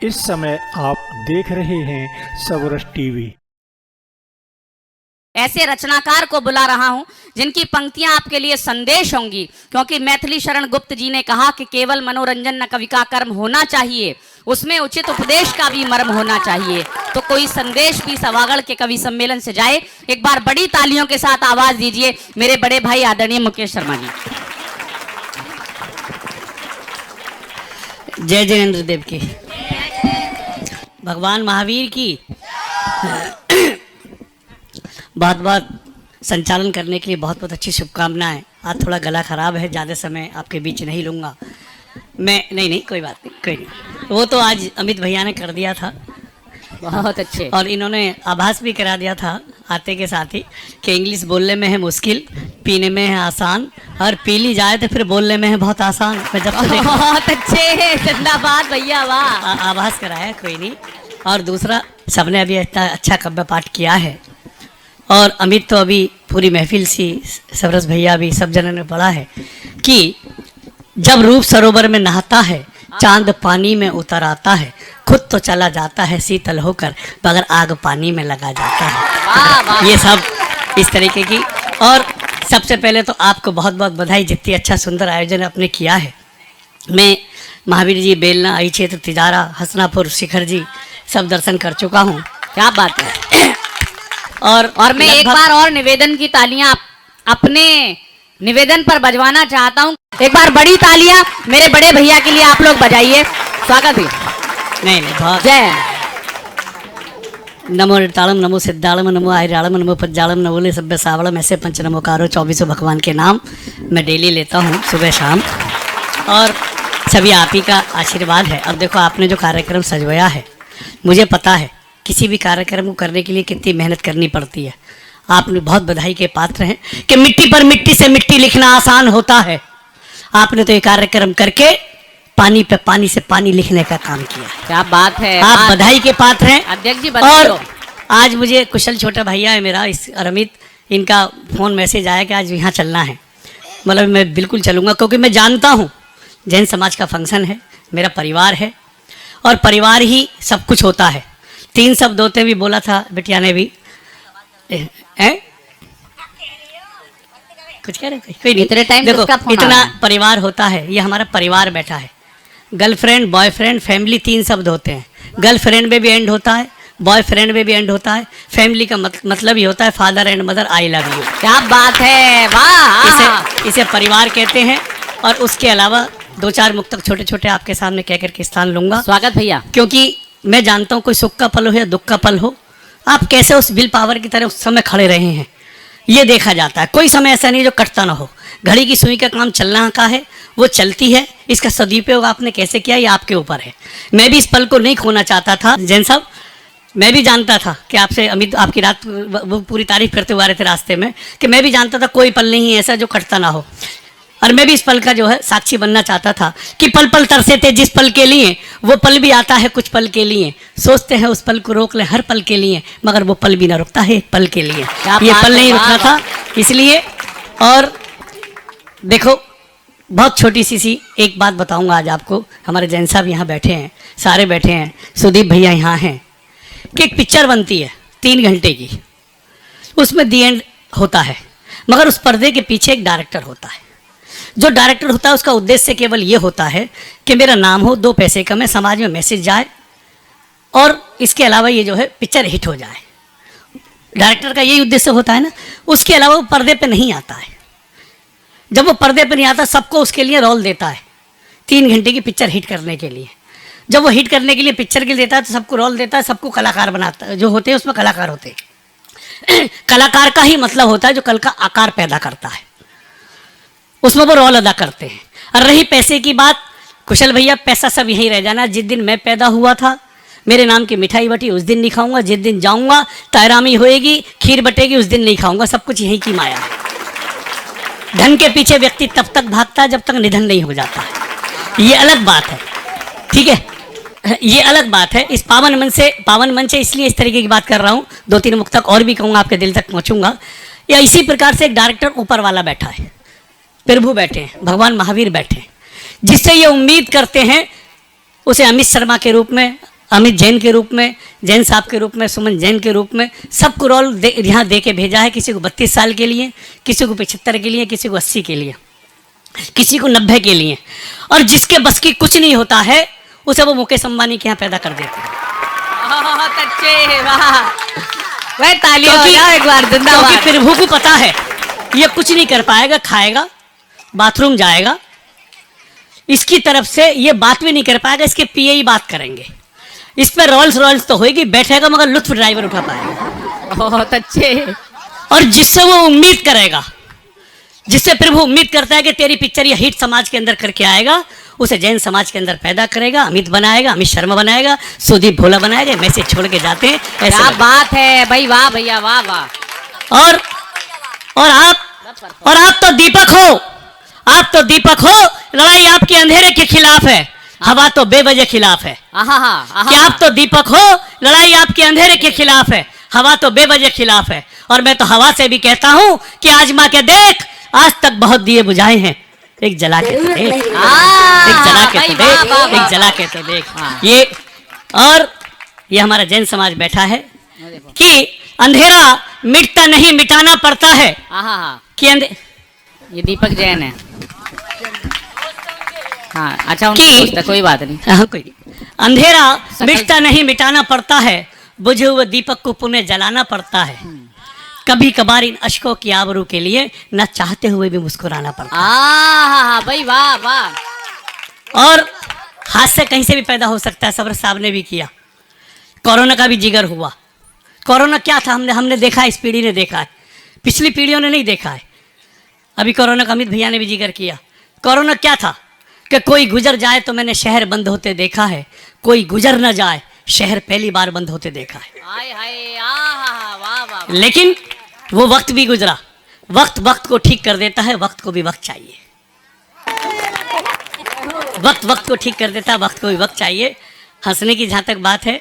इस समय आप देख रहे हैं सबरस टीवी। ऐसे रचनाकार को बुला रहा हूं जिनकी पंक्तियां आपके लिए संदेश होंगी, क्योंकि मैथिली शरण गुप्त जी ने कहा कि केवल मनोरंजन न कवि का कर्म होना चाहिए, उसमें उचित उपदेश का भी मर्म होना चाहिए। तो कोई संदेश भी सभागढ़ के कवि सम्मेलन से जाए। एक बार बड़ी तालियों के साथ आवाज दीजिए मेरे बड़े भाई आदरणीय मुकेश शर्मा जी। जय जयेंद्र देव की, भगवान महावीर की बहुत बहुत संचालन करने के लिए बहुत बहुत अच्छी शुभकामनाएं। आज थोड़ा गला खराब है, ज़्यादा समय आपके बीच नहीं लूँगा मैं। नहीं कोई बात नहीं, कोई नहीं। वो तो आज अमित भैया ने कर दिया था, बहुत अच्छे। और इन्होंने आभास भी करा दिया था आते के साथ ही कि इंग्लिश बोलने में है मुश्किल, पीने में है आसान, और पी ली जाए तो फिर बोलने में है बहुत आसान। मैं जब से बहुत अच्छे, जिंदाबाद भैया, वाह। आभास कराया, कोई नहीं। और दूसरा, सबने अभी इतना अच्छा काव्य पाठ किया है, और अमित तो अभी पूरी महफिल सी, सबरस भैया भी, सब जनों ने पढ़ा है कि जब रूप सरोवर में नहाता है, चांद पानी में उतर आता है, खुद तो चला जाता है शीतल होकर, मगर आग पानी में लगा जाता है। ये सब इस तरीके की। और सबसे पहले तो आपको बहुत बहुत बधाई, जितनी अच्छा सुंदर आयोजन आपने किया है। मैं महावीर जी, बेलना, आई क्षेत्र, तिजारा, हसनापुर, शिखर जी सब दर्शन कर चुका हूँ। क्या बात है। और मैं एक बार और निवेदन की तालियां अपने निवेदन पर बजवाना चाहता हूं। एक बार बड़ी तालियां मेरे बड़े भैया के लिए आप लोग बजाइए। स्वागत है। नहीं बहुत जय। नमो तालम, नमो सिद्धालम, नमो आयरालम, नमो पज्जालम, नमोले सभ्य सावलम, ऐसे पंच नमोकारो 24 भगवान के नाम मैं डेली लेता हूँ सुबह शाम, और सभी आप ही का आशीर्वाद है। अब देखो, आपने जो कार्यक्रम सजवाया है, मुझे पता है किसी भी कार्यक्रम को करने के लिए कितनी मेहनत करनी पड़ती है। आपने बहुत बधाई के पात्र हैं कि मिट्टी पर मिट्टी से मिट्टी लिखना आसान होता है। आपने तो ये कार्यक्रम करके पानी पे पानी से पानी लिखने का काम किया। क्या बात है, आप बधाई के पात्र हैं। अध्यक्ष जी और आज मुझे कुशल छोटा भैया है मेरा, इस अरमित, इनका फ़ोन मैसेज आया कि आज यहाँ चलना है। मतलब मैं बिल्कुल चलूँगा, क्योंकि मैं जानता हूँ जैन समाज का फंक्शन है, मेरा परिवार है, और परिवार ही सब कुछ होता है। 3 शब्द होते भी बोला था बिटिया ने भी। कुछ कह रहे, कोई नहीं। इतने टाइम देखो, इतना परिवार होता है, ये हमारा परिवार बैठा है। गर्लफ्रेंड, बॉयफ्रेंड, फैमिली 3 शब्द होते हैं। गर्लफ्रेंड में भी एंड होता है, बॉयफ्रेंड में भी एंड होता है, फैमिली का मतलब ही होता है father and mother, I love you. क्या बात है, वाह। इसे परिवार कहते हैं। और उसके अलावा 2-4 मुक्तक छोटे छोटे आपके सामने कह करके स्थान लूंगा। स्वागत भैया। क्योंकि मैं जानता हूँ कोई सुख का पल हो या दुख का पल हो, आप कैसे उस विल पावर की तरह उस समय खड़े रहे हैं, ये देखा जाता है। कोई समय ऐसा नहीं जो कटता ना हो। घड़ी की सुई का काम चलना का है, वो चलती है। इसका सदुपयोग आपने कैसे किया, ये आपके ऊपर है। मैं भी इस पल को नहीं खोना चाहता था जैन साहब। मैं भी जानता था कि आपसे अमित, आपकी रात वो पूरी तारीफ करते हुए आ रहे थे रास्ते में, कि मैं भी जानता था कोई पल नहीं है ऐसा जो कटता ना हो। और मैं भी इस पल का जो है साक्षी बनना चाहता था कि पल पल तरसे थे जिस पल के लिए, वो पल भी आता है कुछ पल के लिए। सोचते हैं उस पल को रोक लें हर पल के लिए, मगर वो पल भी ना रुकता है एक पल के लिए। ये पल नहीं रुकना था इसलिए। और देखो, बहुत छोटी सी एक बात बताऊंगा आज आपको। हमारे जैन साहब यहाँ बैठे हैं, सारे बैठे हैं, सुदीप भैया यहाँ हैं, कि एक पिक्चर बनती है 3 घंटे की, उसमें दी एंड होता है, मगर उस पर्दे के पीछे एक डायरेक्टर होता है। जो डायरेक्टर होता है उसका उद्देश्य केवल ये होता है कि मेरा नाम हो, 2 पैसे कमे, समाज में मैसेज जाए, और इसके अलावा ये जो है पिक्चर हिट हो जाए। डायरेक्टर का यही उद्देश्य होता है ना। उसके अलावा वो पर्दे पे नहीं आता है। जब वो पर्दे पे नहीं आता, सबको उसके लिए रोल देता है 3 घंटे की पिक्चर हिट करने के लिए। जब वो हिट करने के लिए पिक्चर के लिए देता है तो सबको रोल देता है, सबको कलाकार बनाता है। जो होते हैं उसमें कलाकार होते हैं। कलाकार का ही मतलब होता है जो कल का आकार पैदा करता है, उसमें वो रोल अदा करते हैं। और रही पैसे की बात, कुशल भैया, पैसा सब यहीं रह जाना। जिस दिन मैं पैदा हुआ था, मेरे नाम की मिठाई बटी उस दिन नहीं खाऊंगा, जिस दिन जाऊंगा तैरामी होएगी, खीर बटेगी, उस दिन नहीं खाऊंगा। सब कुछ यहीं की माया है। धन के पीछे व्यक्ति तब तक भागता है जब तक निधन नहीं हो जाता है। ये अलग बात है, ठीक है, ये अलग बात है। इस पावन मन से इसलिए इस तरीके की बात कर रहा हूँ। 2-3 मुक्तक और भी कहूँगा, आपके दिल तक पहुँचूंगा। या इसी प्रकार से एक डायरेक्टर ऊपर वाला बैठा है, प्रभु बैठे हैं, भगवान महावीर बैठे हैं, जिससे ये उम्मीद करते हैं उसे अमित शर्मा के रूप में, अमित जैन के रूप में, जैन साहब के रूप में, सुमन जैन के रूप में सबको रोल यहाँ दे के भेजा है। किसी को 32 साल के लिए, किसी को 75 के लिए, किसी को 80 के लिए, किसी को 90 के लिए। और जिसके बस की कुछ नहीं होता है उसे वो मुकेश अंबानी के यहाँ पैदा कर देते हैं। बहुत अच्छे, वाह, वह तालियां हो जाओ एक बार, क्योंकि जिंदाबाद। प्रभु को पता है ये कुछ नहीं कर पाएगा, खाएगा, बाथरूम जाएगा, इसकी तरफ से ये बात भी नहीं कर पाएगा, इसके पिए ही बात करेंगे। इस पर रोल्स रॉयल्स तो होएगी, बैठेगा मगर लुत्फ ड्राइवर उठा पाएगा। बहुत अच्छे। और जिससे वो उम्मीद करेगा, जिससे प्रभु उम्मीद करता है कि तेरी पिक्चर ये हिट समाज के अंदर करके आएगा, उसे जैन समाज के अंदर पैदा करेगा, अमित बनाएगा, अमित शर्मा बनाएगा, सुदीप भोला बनाएगा। मैसेज छोड़ के जाते हैं, ऐसे क्या बात है भाई, वाह भैया, वाह वाह। और आप तो दीपक हो, आप तो दीपक हो। लड़ाई आपके अंधेरे के खिलाफ है, हवा तो बेवजह खिलाफ है। कि आप तो दीपक हो, लड़ाई आपके अंधेरे के खिलाफ है, हवा तो बेवजह खिलाफ है। और मैं तो हवा से भी कहता हूं कि आजमा के देख, आज तक बहुत दिए बुझाए हैं, एक जला के तो देख, एक जला के तो देख, एक जला के तो देख। ये हमारा जैन समाज बैठा है कि अंधेरा मिटता नहीं, मिटाना पड़ता है। कि ये दीपक जैन है। हाँ, अच्छा, कोई बात नहीं। हाँ, कोई नहीं। अंधेरा मिटता नहीं, मिटाना पड़ता है, बुझे हुए दीपक को पुनः जलाना पड़ता है। कभी कभार इन अश्कों की आबरू के लिए न चाहते हुए भी मुस्कुराना पड़ता है। भाई वाह वाह। और हादसे कहीं से भी पैदा हो सकता है, सबर साहब ने भी किया। कोरोना का भी जिगर हुआ। कोरोना क्या था, हमने देखा है, इस पीढ़ी ने देखा है, पिछली पीढ़ियों ने नहीं देखा है। अभी कोरोना का अमित भैया ने भी जिक्र किया। कोरोना क्या था कि कोई गुजर जाए तो मैंने शहर बंद होते देखा है, कोई गुजर न जाए शहर पहली बार बंद होते देखा है। लेकिन वो वक्त भी गुजरा। वक्त वक्त को ठीक कर देता है, वक्त को भी वक्त चाहिए। वक्त वक्त को ठीक कर देता है, वक्त को भी वक्त चाहिए। हंसने की जहाँ तक बात है,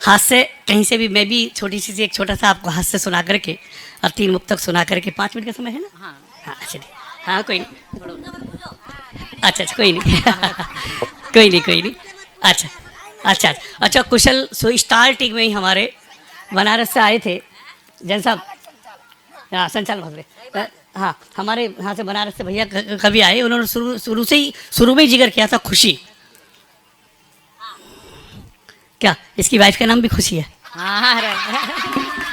हास्य कहीं से भी, मैं भी छोटी सी एक छोटा सा आपको हास्य सुना करके और 3 मुक्तक सुना करके, 5 मिनट का समय है ना? हाँ चलिए, हाँ कोई नहीं, अच्छा कोई नहीं कोई नहीं। अच्छा, कुशल स्टार्टिंग में ही हमारे बनारस से आए थे जैन साहब, हाँ संचालक महोदय, हाँ हमारे यहाँ से बनारस से भैया कभी आए, उन्होंने शुरू में ही जिक्र किया था खुशी। क्या इसकी वाइफ का नाम भी खुशी है?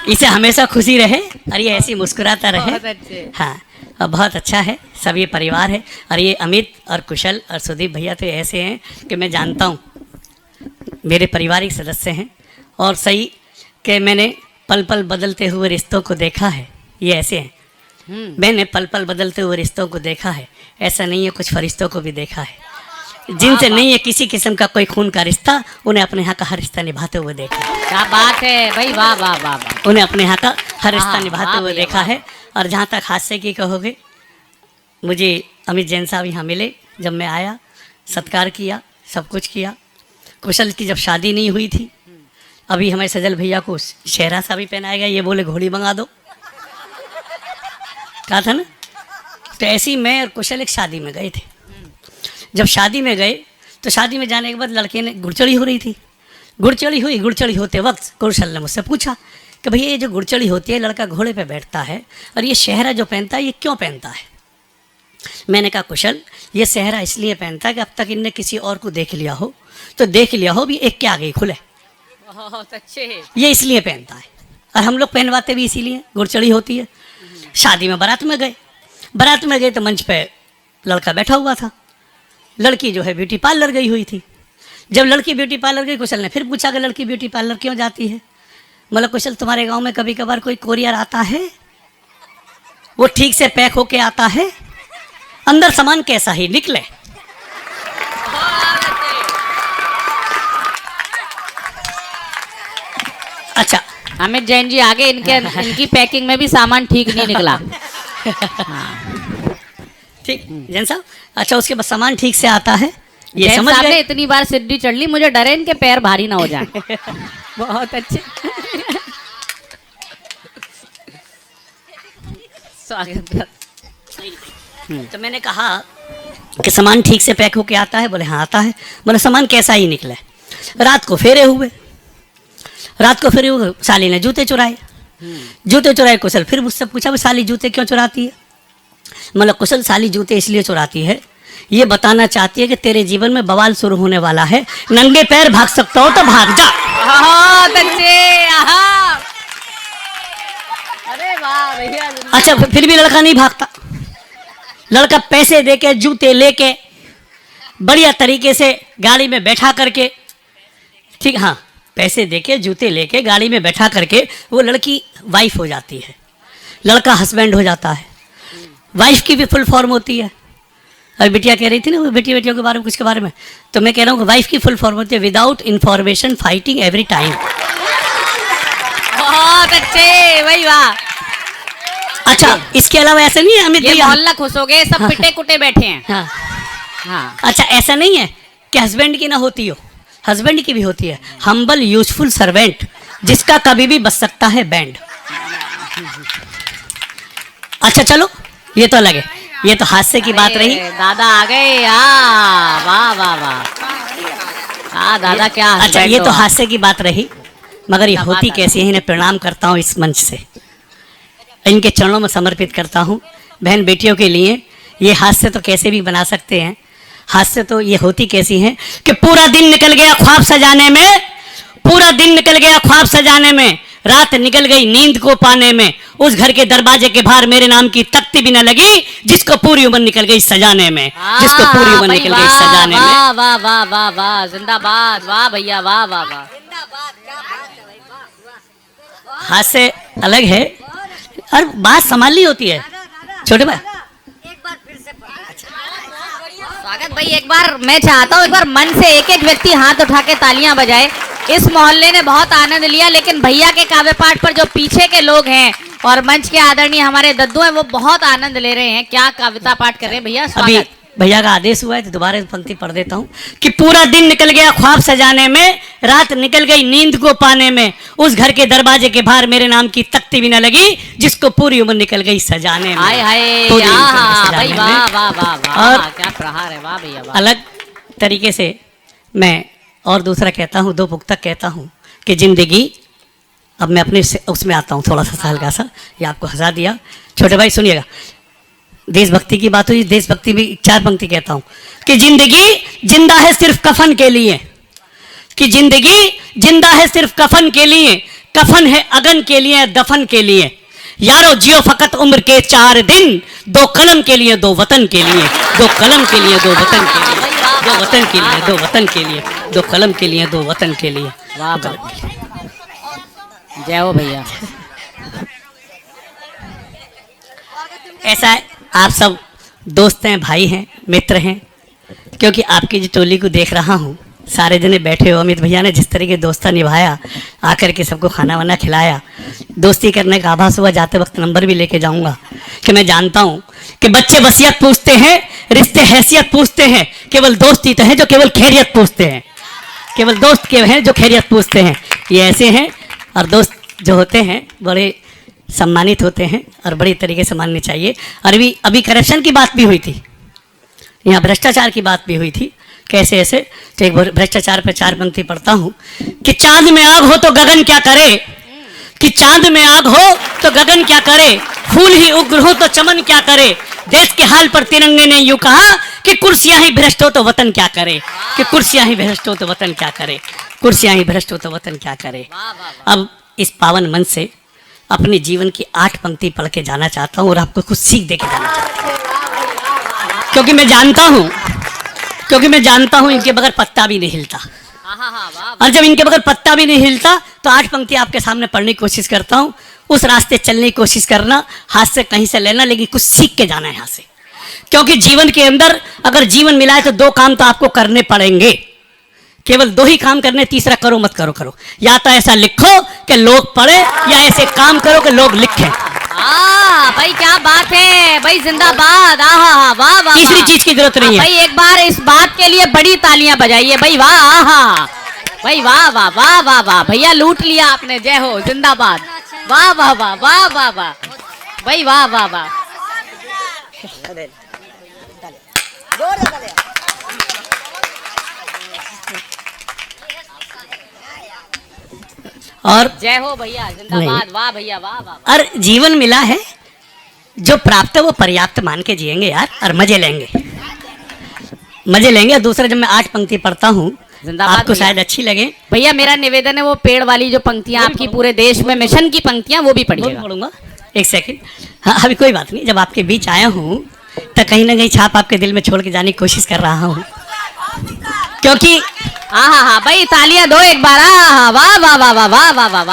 इसे हमेशा खुशी रहे और ये ऐसी मुस्कुराता रहे। हाँ, और बहुत अच्छा है, सब ये परिवार है। और ये अमित और कुशल और सुदीप भैया तो ऐसे हैं कि मैं जानता हूँ, मेरे पारिवारिक सदस्य हैं। और सही कि मैंने पल पल बदलते हुए रिश्तों को देखा है, ये ऐसे हैं। मैंने पल पल बदलते हुए रिश्तों को देखा है, ऐसा नहीं है, कुछ फरिश्तों को भी देखा है जिनसे नहीं है किसी किस्म का कोई खून का रिश्ता, उन्हें अपने यहाँ का हर रिश्ता निभाते हुए देखा है। क्या बात है भाई, वाह वाह वाह। उन्हें अपने यहाँ का हर रिश्ता निभाते हुए देखा है। और जहाँ तक हादसे की कहोगे, मुझे अमित जैन साहब यहाँ मिले, जब मैं आया सत्कार किया, सब कुछ किया। कुशल की जब शादी नहीं हुई थी, अभी हमें सजल भैया को शहरा सा भी पहनाया गया, ये बोले घोड़ी मंगा दो, कहा था ना। तो ऐसे ही मैं और कुशल एक शादी में गए थे। जब शादी में गए तो शादी में जाने के बाद लड़के ने गुड़चड़ी हो रही थी, गुड़चड़ी होते वक्त कुशल ने मुझसे पूछा कि भैया ये जो गुड़चड़ी होती है, लड़का घोड़े पे बैठता है और ये सेहरा जो पहनता है ये क्यों पहनता है? मैंने कहा कुशल, ये सेहरा इसलिए पहनता है कि अब तक इनने किसी और को देख लिया हो तो देख लिया हो भी एक के आगे ही खुले, बहुत अच्छे। ये इसलिए पहनता है। और हम लोग पहनवाते भी इसीलिए, गुड़चड़ी होती है। शादी में बारात में गए तो मंच पे लड़का बैठा हुआ था, लड़की जो है ब्यूटी पार्लर गई हुई थी। जब लड़की ब्यूटी पार्लर गई, कुशल ने फिर पूछा कि लड़की ब्यूटी पार्लर क्यों जाती है? मतलब कुशल, तुम्हारे गांव में कभी कभार कोई कोरियर आता है, वो ठीक से पैक होके आता है, अंदर सामान कैसा ही निकले। अच्छा, अमित जैन जी आगे, इनकी पैकिंग में भी सामान ठीक नहीं निकला। ठीक जैन साहब, अच्छा उसके बाद सामान ठीक से आता है, ये जैन समझ साहब ने गए। इतनी बार सीढ़ी चढ़ ली, मुझे डर है इनके पैर भारी ना हो जाए। बहुत अच्छे, तो मैंने कहा कि सामान ठीक से पैक होके आता है? बोले हाँ आता है। बोले सामान कैसा ही निकला है? रात को फेरे हुए, साली ने जूते चुराए। जूते चुराए कुशल फिर मुझसे पूछा वो साली जूते क्यों चुराती है? मतलब कुशल साली जूते इसलिए चुराती है, ये बताना चाहती है कि तेरे जीवन में बवाल शुरू होने वाला है, नंगे पैर भाग सकता हो तो भाग जा। अरे वाह भैया। अच्छा फिर भी लड़का नहीं भागता। लड़का पैसे देके जूते लेके बढ़िया तरीके से गाड़ी में बैठा करके, ठीक हाँ, पैसे देके जूते लेके गाड़ी में बैठा करके वो लड़की वाइफ हो जाती है, लड़का हस्बैंड हो जाता है। वाइफ की भी फुल फॉर्म होती है। और बिटिया कह रही थी ना वो बेटियों के बारे में कुछ के बारे में, तो मैं कह रहा हूँ कि वाइफ की फुल फॉर्म होती है without information fighting every time. बहुत अच्छे, वही वाह। अच्छा इसके अलावा ऐसा नहीं है अमित ये भैया, मोहल्ला खुश हो गए, सब पिटे कुटे बैठे हैं। हाँ हाँ अच्छा ऐसा नहीं है कि हस्बैंड की ना होती हो, हस्बैंड की भी होती है। हम्बल यूजफुल सर्वेंट जिसका कभी भी बच सकता है बैंड। अच्छा चलो ये तो अलग है, ये तो हास्य की बात रही। दादा आ गए, वाह वाह वाह। हाँ दादा क्या अच्छा husband ये हो तो आप। हास्य की बात रही, मगर ये क्या होती बात है। कैसी है, इन्हें प्रणाम करता हूँ इस मंच से, इनके चरणों में समर्पित करता हूँ। बहन बेटियों के लिए ये हास्य तो कैसे भी बना सकते हैं। हास्य तो ये होती कैसी है कि पूरा दिन निकल गया ख्वाब सजाने में, पूरा दिन निकल गया ख्वाब सजाने में, रात निकल गई नींद को पाने में, उस घर के दरवाजे के बाहर मेरे नाम की तख्ती भी न लगी, जिसको पूरी उम्र निकल गई सजाने में, जिसको पूरी उम्र भाई निकल गई वाह, सजाने में। वाह वाह वाह वाह वाह, जिंदाबाद, वाह भैया, वाह वाह वाह। हास्य अलग है और बात संभालनी होती है। छोटे भाई स्वागत भाई, एक बार मैं चाहता हूँ एक बार मन से एक एक व्यक्ति हाथ उठा के तालियां बजाए। इस मोहल्ले ने बहुत आनंद लिया, लेकिन भैया के काव्य पाठ पर जो पीछे के लोग हैं और मंच के आदरणीय हमारे दद्दू हैं, वो बहुत आनंद ले रहे हैं। क्या कविता पाठ कर रहे हैं भैया? अभी स्वागत। भैया का आदेश हुआ है तो दोबारा पंक्ति पढ़ देता हूँ कि पूरा दिन निकल गया ख्वाब सजाने में, रात निकल गई नींद को पाने में, उस घर के दरवाजे के बाहर मेरे नाम की तख्ती भी न लगी, जिसको पूरी उम्र निकल गई सजाने में। हाय हाय, पूरी उम्र निकल गई आहा, सजाने भाई में। वाह वाह वाह वाह, और वाह, क्या प्रहार है, वाह भैया वाह। अलग तरीके से मैं और दूसरा कहता हूँ, दो पुस्तक कहता हूँ कि जिंदगी, अब मैं अपने उसमें आता हूँ थोड़ा सा हल्का सा, ये आपको हंसा दिया। छोटे भाई सुनिएगा, देशभक्ति की बात हुई, देशभक्ति भी चार पंक्ति कहता हूँ कि जिंदगी जिंदा है सिर्फ कफन के लिए, कि जिंदगी जिंदा है सिर्फ कफन के लिए, कफन है अगन के लिए दफन के लिए, यारो जियो फकत उम्र के 4 दिन, 2 कलम के लिए 2 वतन के लिए, 2 कलम के लिए 2 वतन के लिए, 2 वतन के लिए 2 वतन के लिए, 2 कलम के लिए 2 वतन के लिए। वाह वाह, जय हो भैया। ऐसा है, आप सब दोस्त हैं, भाई हैं, मित्र हैं, क्योंकि आपकी जो टोली को देख रहा हूँ, सारे जने बैठे हो। अमित भैया ने जिस तरीके दोस्ता निभाया, आकर के सबको खाना वाना खिलाया, दोस्ती करने का आभास हुआ। जाते वक्त नंबर भी लेके जाऊंगा कि मैं जानता हूँ कि बच्चे वसीयत पूछते हैं, रिश्ते हैसियत पूछते हैं, केवल दोस्ती तो है जो केवल खैरियत पूछते हैं, केवल दोस्त के हैं जो खैरियत पूछते हैं। ये ऐसे हैं, और दोस्त जो होते हैं बड़े सम्मानित होते हैं और बड़ी तरीके से मानने चाहिए। और अभी करप्शन की बात भी हुई थी, यहाँ भ्रष्टाचार की बात भी हुई थी। कैसे ऐसे, तो एक भ्रष्टाचार पे 4 पंक्ति पढ़ता हूँ कि चांद में आग हो तो गगन क्या करे, कि चांद में आग हो तो गगन क्या करे, फूल ही उग्र हो तो चमन क्या करे, देश के हाल पर तिरंगे ने यूं कहा कि कुर्सियां ही भ्रष्ट हो तो वतन क्या करे, कि कुर्सियां ही भ्रष्ट हो तो वतन क्या करे, कुर्सियां ही भ्रष्ट हो तो वतन क्या करे। अब इस पावन मन से अपने जीवन की 8 पंक्ति पढ़ के जाना चाहता हूँ और आपको कुछ सीख दे के जाना चाहता हूँ, क्योंकि मैं जानता हूँ इनके बगैर पत्ता भी नहीं हिलता। और जब इनके बगैर पत्ता भी नहीं हिलता तो 8 पंक्ति आपके सामने पढ़ने की कोशिश करता हूँ। उस रास्ते चलने की कोशिश करना, हाथ से कहीं से लेना, लेकिन कुछ सीख के जाना है यहाँ से, क्योंकि जीवन के अंदर अगर जीवन मिला है तो 2 काम तो आपको करने पड़ेंगे, केवल 2 ही काम करने, तीसरा करो मत करो। या तो ऐसा लिखो कि लोग पढ़े, या ऐसे काम करो कि लोग लिखें। भाई क्या बात है भाई, जिंदाबाद, आहा वाह वाह। तीसरी चीज की जरूरत नहीं है भाई, एक बार इस बात के लिए बड़ी तालियां बजाइए भाई, वाह आहा भाई, वाह वाह वाह वाह वाह भैया, लूट लिया आपने, जय हो, जिंदाबाद, वाह वाह वाह वाह वाह वाह भाई, वाह वाह वाह। और जय हो भैया, जिंदाबाद, वाह भैया, वाह वाह वाह। और जीवन मिला है, जो प्राप्त है वो पर्याप्त मान के जिएंगे यार, और मजे लेंगे, मजे लेंगे। दूसरा, जब मैं 8 पंक्ति पढ़ता हूँ जिंदाबाद आपको भैया। शायद अच्छी लगे, भैया मेरा निवेदन है वो पेड़ वाली जो पंक्तियां आपकी पूरे देश में मिशन की पंक्तियां वो भी वो भी पढ़िएगा। पढ़ूंगा। एक सेकंड, हाँ अभी कोई बात नहीं, जब आपके बीच आया हूँ तो कहीं ना कहीं छाप आपके दिल में छोड़ के जाने की कोशिश कर रहा हूँ, क्योंकि हाँ हाँ हाँ भाई, तालियां दो एक बार। वाह वाह वाह वाह वाह वाह वाह वाह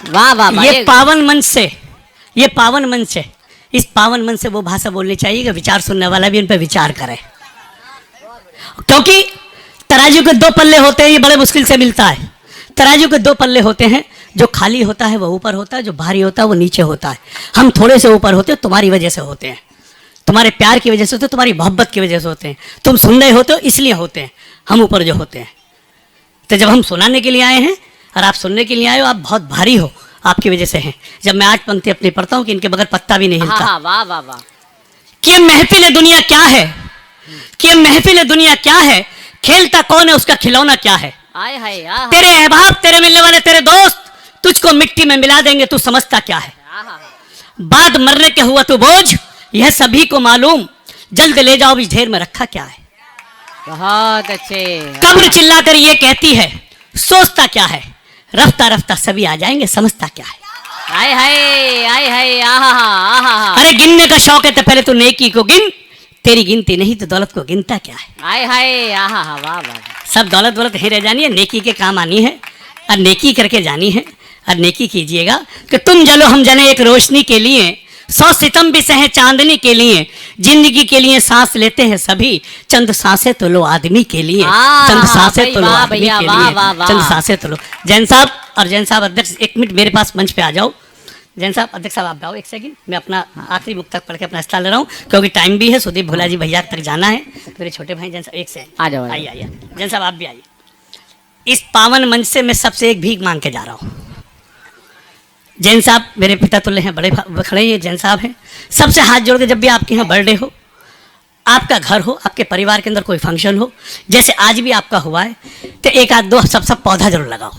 वाह वाह वाह। ये पावन मंच से, ये पावन मंच है, इस पावन मंच से वो भाषा बोलनी चाहिए कि विचार सुनने वाला भी उन पर विचार करे, क्योंकि तराजू के 2 पल्ले होते हैं, ये बड़े मुश्किल से मिलता है। तराजू के 2 पल्ले होते हैं, जो खाली होता है वो ऊपर होता है, जो भारी होता है वो नीचे होता है। हम थोड़े से ऊपर होते हैं, तुम्हारी वजह से होते हैं, तुम्हारे प्यार की वजह से होते हैं, तुम्हारी मोहब्बत की वजह से होते हैं, तुम सुन रहे होते हो इसलिए होते हैं, हम ऊपर जो होते हैं। तो जब हम सुनाने के लिए आए हैं और आप सुनने के लिए आए हो, आप बहुत भारी हो, आपकी वजह से हैं। जब मैं 8 पंक्ति अपनी पढ़ता हूँ कि इनके बगैर पत्ता भी नहीं हिलता। हाँ वाह वाह वाह। कि महफिल दुनिया क्या है, कि महफिल दुनिया क्या है, खेलता कौन है उसका खिलौना क्या है। आय हाय आहा, तेरे अहबाब, तेरे मिलने वाले तेरे दोस्त तुझको मिट्टी में मिला देंगे, तू समझता क्या है। आहा। बाद मरने के हुआ तू बोझ, यह सभी को मालूम, जल्द ले जाओ इस ढेर में रखा क्या है। बहुत अच्छे। कब्र चिल्ला कर ये कहती है, सोचता क्या है, रफ्ता रफ्ता सभी आ जाएंगे, समझता क्या है। आय हाय आय हाय आहा आहा। अरे गिनने का शौक है तो पहले तू नेकी को गिन, तेरी गिनती नहीं तो दौलत को गिनता क्या है। आय हाय आहा वाह वाह। सब दौलत दौलत ही रह जानी है, नेकी के काम आनी है, और नेकी करके जानी है, और नेकी कीजिएगा कि तुम जलो हम जले एक रोशनी के लिए, 100 सितम भी सहे चांदनी के लिए, जिंदगी के लिए सांस लेते हैं सभी, चंद सांसें तो लो आदमी के लिए, चंद सांसें तो लो आदमी के लिए, चंद सांसें तो लो। जैन साहब और जैन साहब अध्यक्ष 1 मिनट मेरे पास मंच पे आ जाओ। जैन साहब अध्यक्ष साहब आप आओ 1 सेकंड, मैं अपना आखिरी मुक्त तक पढ़ के अपना हिस्सा ले रहा हूँ, क्योंकि टाइम भी है, सुदीप भोला जी भैया तक जाना है। मेरे छोटे भाई जैन साहब 1 सेकंड आ जाओ। आइए आइए, जैन साहब आप भी आइए। इस पावन मंच से मैं सबसे एक भीख मांग के जा रहा हूँ। जैन साहब मेरे पिता तुल्य हैं, बड़े खड़े हैं, जैन साहब हैं, सबसे हाथ जोड़ के, जब भी आपके यहाँ बर्थडे हो, आपका घर हो, आपके परिवार के अंदर कोई फंक्शन हो, जैसे आज भी आपका हुआ है, तो 1 आध 2 सब पौधा जरूर लगाओ।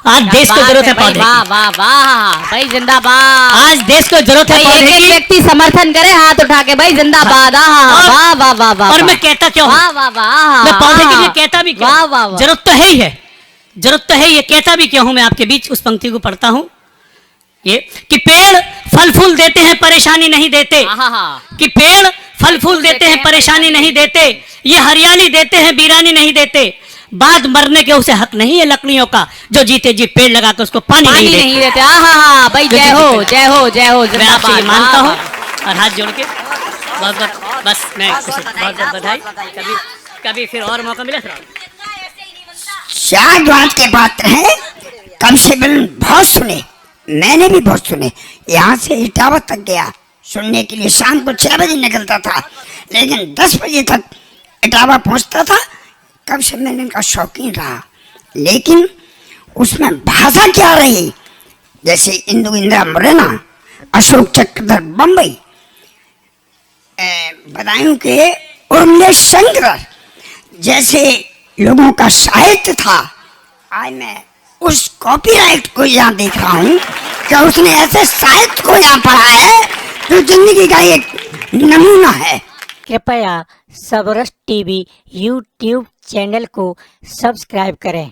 आज देश को जरूरत है पौधे वाह की, वाह वाह भाई, जिंदाबाद। आज देश को जरूरत है भाई एक पौधे एक की। व्यक्ति समर्थन करे हाथ उठा के, भाई जिंदाबाद। वाह वाह वाह वाह। और मैं कहता क्यों हूं? वाह वाह वाह। मैं पौधे के लिए कहता भी क्यों? वाह वाह वाह। जरूरत तो है ही है, जरूरत तो है, ये कहता भी क्यों हूं? मैं आपके बीच उस पंक्ति को पढ़ता हूं, ये कि पेड़ फल फूल देते हैं परेशानी नहीं देते, कि पेड़ फल फूल देते हैं परेशानी नहीं देते, ये हरियाली देते हैं वीरानी नहीं देते, बाद मरने के उसे हक नहीं है लकड़ियों का, जो जीते जी पेड़ लगा कर उसको पानी नहीं देते। भाई जय हो जय हो जय हो। मैं आपसे ये मानता हूँ और हाथ जोड़ के बहुत बहुत बस मैं बहुत बहुत बधाई। कभी फिर और मौका मिले। शायद बात के पात्र हैं, कम से कम बहुत सुने, मैंने भी बहुत सुने। यहाँ से इटावा तक गया सुनने के लिए, शाम को 6 बजे निकलता था, लेकिन 10 बजे तक इटावा पहुँचता था। कब से मैंने इनका शौकीन रहा, लेकिन उसमें भाषा क्या रही, जैसे इंदु इंदिरा मुरैना, अशोक चक्रधर बम्बई, बदायूं के उर्मिला शंकर जैसे लोगों का साहित्य था। आज मैं उस कॉपीराइट को यहाँ देख रहा हूँ कि उसने ऐसे साहित्य को यहाँ पढ़ा है जो जिंदगी का एक नमूना है। कृपया सबरस टीवी यूट्यूब चैनल को सब्सक्राइब करें।